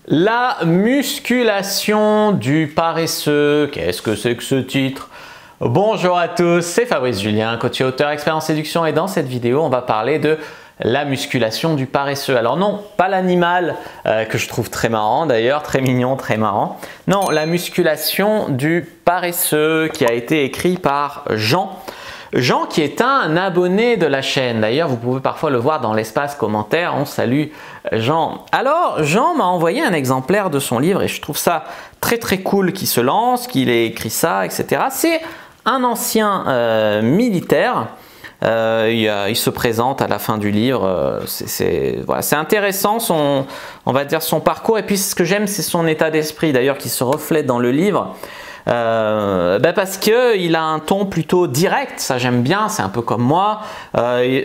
La musculation du paresseux. Qu'est-ce que c'est que ce titre? Bonjour à tous, c'est Fabrice Julien, coach et auteur expert en séduction, et dans cette vidéo, on va parler de la musculation du paresseux. Alors non, pas l'animal que je trouve très marrant d'ailleurs, très mignon, très marrant. Non, la musculation du paresseux qui a été écrit par Jean. Jean qui est un abonné de la chaîne. D'ailleurs, vous pouvez parfois le voir dans l'espace commentaire. On salue Jean. Alors, Jean m'a envoyé un exemplaire de son livre et je trouve ça très très cool qu'il se lance, qu'il ait écrit ça, etc. C'est un ancien militaire. Il se présente à la fin du livre. Voilà, c'est intéressant on va dire son parcours. Et puis, ce que j'aime, c'est son état d'esprit d'ailleurs qui se reflète dans le livre. Parce qu'il a un ton plutôt direct, ça j'aime bien, c'est un peu comme moi.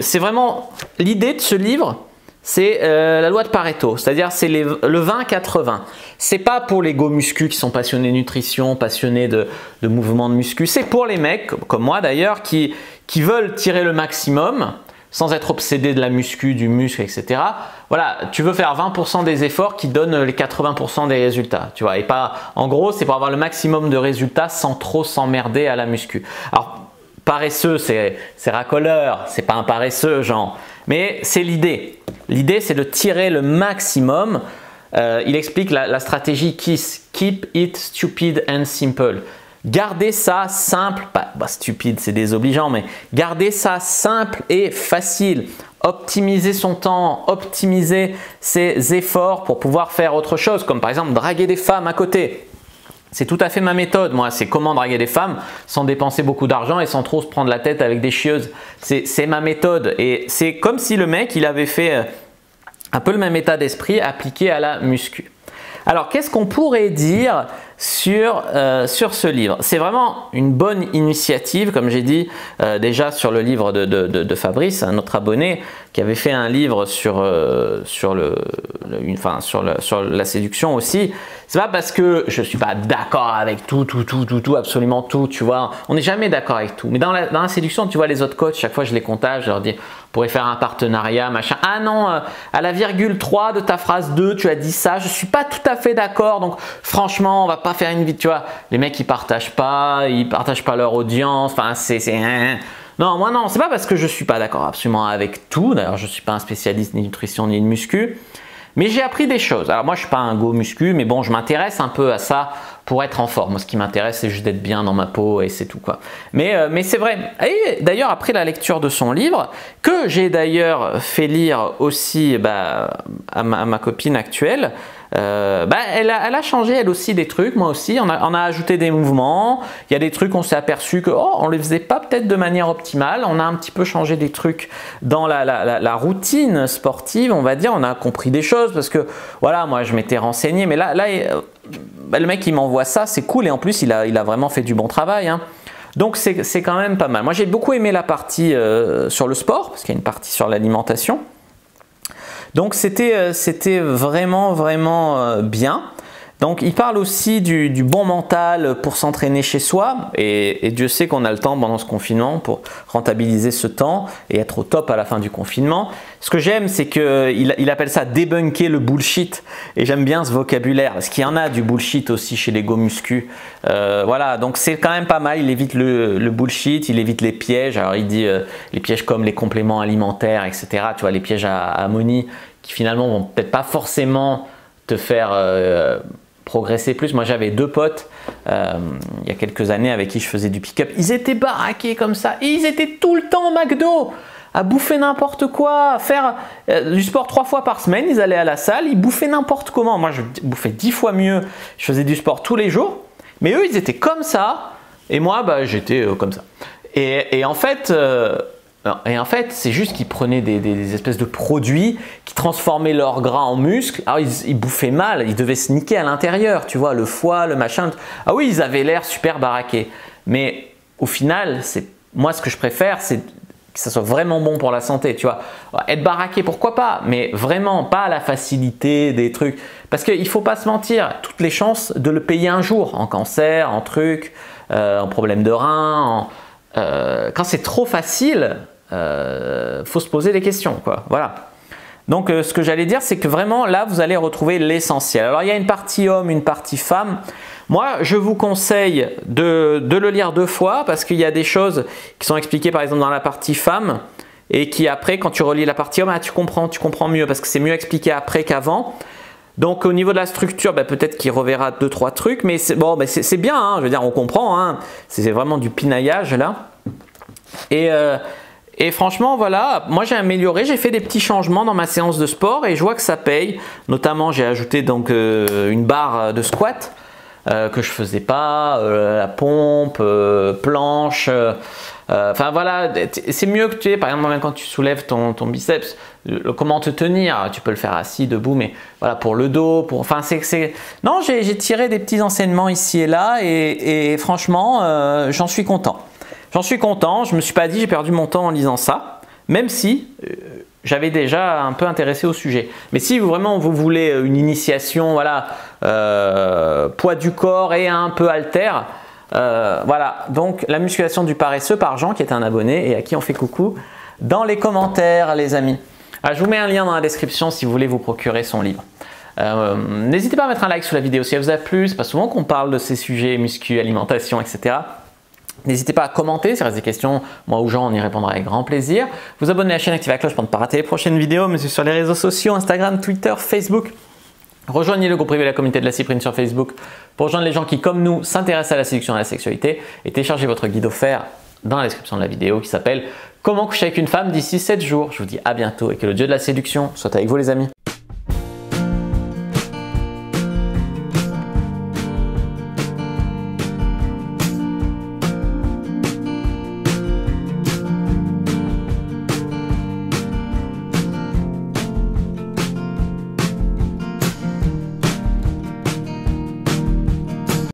C'est vraiment l'idée de ce livre, c'est la loi de Pareto, c'est-à-dire c'est le 20-80. C'est pas pour les go muscu qui sont passionnés de nutrition, passionnés de mouvements de muscu, c'est pour les mecs comme moi d'ailleurs qui veulent tirer le maximum sans être obsédé de la muscu, du muscle, etc. Voilà, tu veux faire 20% des efforts qui donnent les 80% des résultats, tu vois. Et pas, en gros, c'est pour avoir le maximum de résultats sans trop s'emmerder à la muscu. Alors, paresseux, c'est racoleur, c'est pas un paresseux, genre. Mais c'est l'idée. L'idée, c'est de tirer le maximum. Il explique la stratégie KISS, Keep It Stupid and Simple. Gardez ça simple, stupide c'est désobligeant, mais gardez ça simple et facile. Optimiser son temps, optimiser ses efforts pour pouvoir faire autre chose, comme par exemple draguer des femmes à côté. C'est tout à fait ma méthode, moi, c'est comment draguer des femmes sans dépenser beaucoup d'argent et sans trop se prendre la tête avec des chieuses. C'est ma méthode et c'est comme si le mec, il avait fait un peu le même état d'esprit appliqué à la muscu. Alors, qu'est-ce qu'on pourrait dire sur ce livre? C'est vraiment une bonne initiative, comme j'ai dit déjà sur le livre de Fabrice, un autre abonné qui avait fait un livre sur la séduction aussi. C'est pas parce que je suis pas d'accord avec tout, absolument tout, tu vois. On n'est jamais d'accord avec tout. Mais dans la séduction, tu vois, les autres coachs, chaque fois je les contacte, je leur dis, on pourrait faire un partenariat, machin. Ah non, à la virgule 3 de ta phrase 2, tu as dit ça, je suis pas tout à fait d'accord. Donc franchement, on va pas faire une vidéo, tu vois. Les mecs, ils partagent pas leur audience. Enfin, non, moi non, c'est pas parce que je suis pas d'accord absolument avec tout. D'ailleurs, je suis pas un spécialiste ni de nutrition ni de muscu. Mais j'ai appris des choses. Alors moi, je suis pas un go muscu, mais bon, je m'intéresse un peu à ça pour être en forme. Moi, ce qui m'intéresse, c'est juste d'être bien dans ma peau et c'est tout quoi. Mais c'est vrai. Et d'ailleurs, après la lecture de son livre, que j'ai d'ailleurs fait lire aussi à ma copine actuelle, elle a changé elle aussi des trucs, moi aussi, on a ajouté des mouvements, il y a des trucs on s'est aperçu que on les faisait pas peut-être de manière optimale, on a un petit peu changé des trucs dans la routine sportive, on va dire, on a compris des choses parce que voilà, moi je m'étais renseigné, mais là le mec il m'envoie ça, c'est cool et en plus il a vraiment fait du bon travail, hein. Donc c'est quand même pas mal. Moi j'ai beaucoup aimé la partie sur le sport, parce qu'il y a une partie sur l'alimentation. Donc c'était vraiment bien. Donc il parle aussi du bon mental pour s'entraîner chez soi et Dieu sait qu'on a le temps pendant ce confinement pour rentabiliser ce temps et être au top à la fin du confinement. Ce que j'aime, c'est qu'il appelle ça débunker le bullshit et j'aime bien ce vocabulaire parce qu'il y en a du bullshit aussi chez les go muscu. Voilà, donc c'est quand même pas mal, il évite le bullshit, il évite les pièges. Alors il dit les pièges comme les compléments alimentaires, etc. Tu vois, les pièges à ammonie qui finalement vont peut-être pas forcément te faire progresser plus. Moi j'avais deux potes il y a quelques années avec qui je faisais du pick-up, ils étaient baraqués comme ça, et ils étaient tout le temps au McDo à bouffer n'importe quoi, à faire du sport 3 fois par semaine, ils allaient à la salle, ils bouffaient n'importe comment. Moi je bouffais 10 fois mieux, je faisais du sport tous les jours, mais eux ils étaient comme ça et moi j'étais comme ça et en fait c'est juste qu'ils prenaient des espèces de produits qui transformaient leur gras en muscles. Alors ils bouffaient mal, ils devaient se niquer à l'intérieur, tu vois, le foie, le machin. Ah oui, ils avaient l'air super baraqués. Mais au final, moi ce que je préfère, c'est que ça soit vraiment bon pour la santé, tu vois. Être baraqué, pourquoi pas, mais vraiment pas à la facilité des trucs. Parce qu'il ne faut pas se mentir, toutes les chances de le payer un jour, en cancer, en trucs, en problème de rein, quand c'est trop facile, faut se poser des questions, quoi. Voilà. Donc ce que j'allais dire, c'est que vraiment là, vous allez retrouver l'essentiel. Alors il y a une partie homme, une partie femme. Moi, je vous conseille de le lire 2 fois parce qu'il y a des choses qui sont expliquées par exemple dans la partie femme et qui après, quand tu relis la partie homme, tu comprends mieux parce que c'est mieux expliqué après qu'avant. Donc au niveau de la structure, peut-être qu'il reverra 2-3 trucs, mais c'est bon, c'est bien, hein, je veux dire, on comprend, hein, c'est vraiment du pinaillage là. Et franchement, voilà, moi j'ai amélioré, j'ai fait des petits changements dans ma séance de sport et je vois que ça paye. Notamment, j'ai ajouté donc une barre de squat que je faisais pas, la pompe, planche. Enfin voilà, c'est mieux que tu es, par exemple, même quand tu soulèves ton biceps, comment te tenir, tu peux le faire assis, debout, mais voilà, pour le dos, enfin non, j'ai tiré des petits enseignements ici et là et franchement, j'en suis content. J'en suis content, je ne me suis pas dit j'ai perdu mon temps en lisant ça, même si j'avais déjà un peu intéressé au sujet. Mais si vraiment vous voulez une initiation, voilà, poids du corps et un peu haltère, voilà, donc la musculation du paresseux par Jean qui est un abonné et à qui on fait coucou dans les commentaires les amis. Alors, je vous mets un lien dans la description si vous voulez vous procurer son livre. N'hésitez pas à mettre un like sous la vidéo si elle vous a plu, c'est pas souvent qu'on parle de ces sujets, muscu, alimentation, etc. N'hésitez pas à commenter, si il reste des questions, moi ou Jean on y répondra avec grand plaisir. Vous abonnez à la chaîne, activez la cloche pour ne pas rater les prochaines vidéos, mais sur les réseaux sociaux, Instagram, Twitter, Facebook. Rejoignez le groupe privé de la communauté de la Cyprine sur Facebook pour rejoindre les gens qui, comme nous, s'intéressent à la séduction et à la sexualité et téléchargez votre guide offert dans la description de la vidéo qui s'appelle « Comment coucher avec une femme d'ici 7 jours ». Je vous dis à bientôt et que le dieu de la séduction soit avec vous les amis.